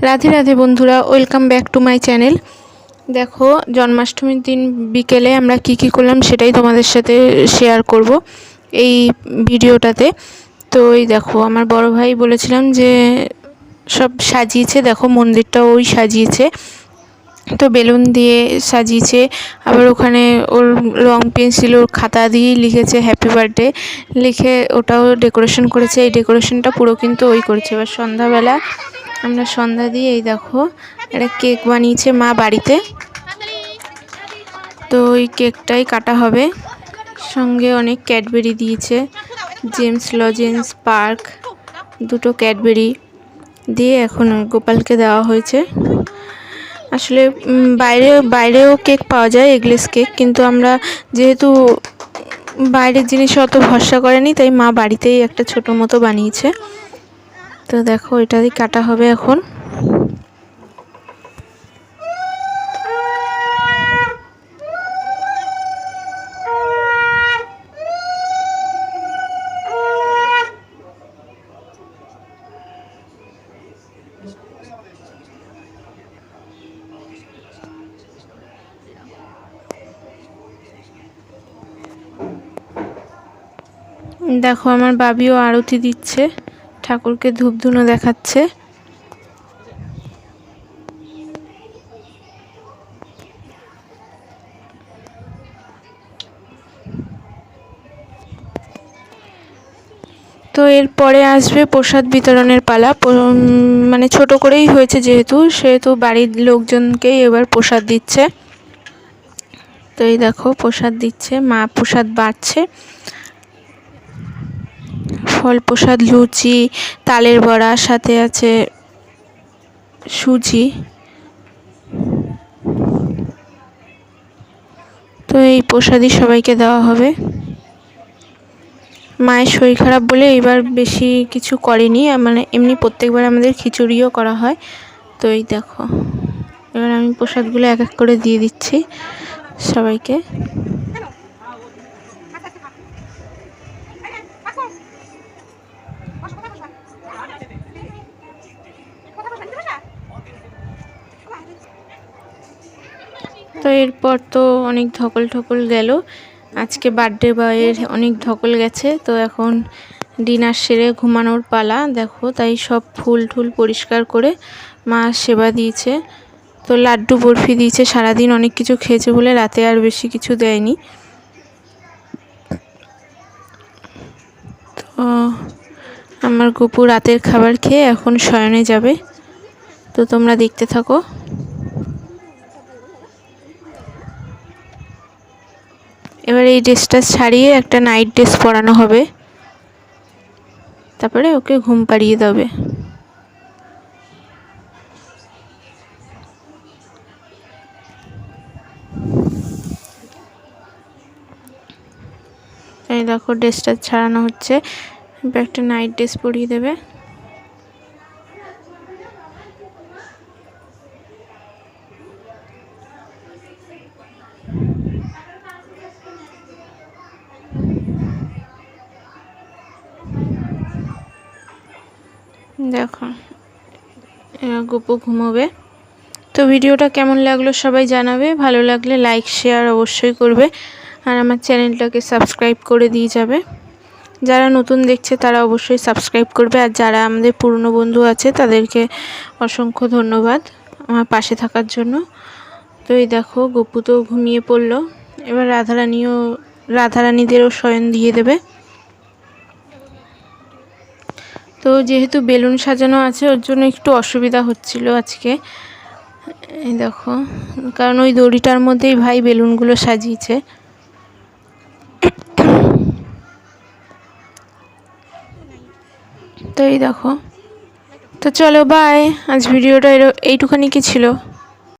রাধে রাধে বন্ধুরা, welcome back to my channel. দেখো, জন্মাষ্টমীর দিন বিকেলে আমরা কি করলাম সেটাই তোমাদের সাথে শেয়ার করব এই ভিডিওটাতে। তো এই দেখো, আমার বড় ভাই বলেছিলাম যে সব সাজিয়েছে, দেখো মন্দিরটা ওই সাজিয়েছে, তো বেলুন দিয়ে সাজিয়েছে। আবার ওখানে ওর রং পেন্সিল ওর খাতা দিয়েই লিখেছে হ্যাপি বার্থডে, লিখে ওটাও ডেকোরেশন করেছে। এই ডেকোরেশনটা পুরো কিন্তু ওই করেছে। এবার সন্ধ্যাবেলা আমরা সন্ধ্যা দিয়ে এই দেখো একটা কেক বানিয়েছে মা বাড়িতে, তো ওই কেকটাই কাটা হবে। সঙ্গে অনেক ক্যাডবেরি দিয়েছে, জেমস লজেন্স, পার্ক, দুটো ক্যাডবেরি দিয়ে এখন গোপালকে দেওয়া হয়েছে। আসলে বাইরেও কেক পাওয়া যায়, এগলেস কেক, কিন্তু আমরা যেহেতু বাইরের জিনিসে অত ভরসা করেনি, তাই মা বাড়িতেই একটা ছোটো মতো বানিয়েছে। তো দেখো এটাই কাটা হবে এখন। দেখো আমার বাবিও আরতি দিচ্ছে, ঠাকুরকে ধূপধুনো দেখাচ্ছে। তো এরপরে আসবে প্রসাদ বিতরণের পালা। মানে ছোট করেই হয়েছে সেহেতু বাড়ির লোকজনকেই এবার প্রসাদ দিচ্ছে। তো এই দেখো প্রসাদ দিচ্ছে, মা প্রসাদ বাড়ছে। ফল প্রসাদ, লুচি, তালের বড়া, সাথে আছে সুজি। তো এই প্রসাদই সবাইকে দেওয়া হবে। মায়ের শরীর খারাপ বলে এবার বেশি কিছু করেনি, মানে এমনি প্রত্যেকবার আমাদের খিচুড়িও করা হয়। তো এই দেখো এবার আমি প্রসাদগুলো এক এক করে দিয়ে দিচ্ছি সবাইকে। তো এরপর তো অনেক ধকল ঠকল গেল, আজকে বার্থডে বয়ের অনেক ধকল গেছে। তো এখন ডিনার সেরে ঘুমানোর পালা। দেখো তাই সব ফুল টুল পরিষ্কার করে মা সেবা দিয়েছে। তো লাড্ডু বরফি দিয়েছে, সারাদিন অনেক কিছু খেয়েছে বলে রাতে আর বেশি কিছু দেয়নি। তো আমার গপু রাতের খাবার খেয়ে এখন শয়নে যাবে, তো তোমরা দেখতে থাকো। এবার এই ড্রেসটা ছাড়িয়ে একটা নাইট ড্রেস পরানো হবে, তারপরে ওকে ঘুম পাড়িয়ে দেবে। এই দেখো ড্রেসটা ছাড়ানো হচ্ছে, এবার একটা নাইট ড্রেস পরিয়ে দেবে। দেখো গপু ঘুমোবে। তো ভিডিওটা কেমন লাগলো সবাই জানাবে, ভালো লাগলে লাইক শেয়ার অবশ্যই করবে, আর আমার চ্যানেলটাকে সাবস্ক্রাইব করে দিয়ে যাবে। যারা নতুন দেখছে তারা অবশ্যই সাবস্ক্রাইব করবে, আর যারা আমাদের পুরনো বন্ধু আছে তাদেরকে অসংখ্য ধন্যবাদ আমার পাশে থাকার জন্য। তো এই দেখো গপু তো ঘুমিয়ে পড়লো, এবার রাধারানীদেরও শয়ন দিয়ে দেবে। তো যেহেতু বেলুন সাজানো আছে ওর জন্য একটু অসুবিধা হচ্ছিল আজকে। এই দেখো, কারণ ওই দড়িটার মধ্যেই ভাই বেলুনগুলো সাজিয়েছে। তো এই দেখো, তো চলো বাই, আজ ভিডিওটা এইটুখানি কি ছিল।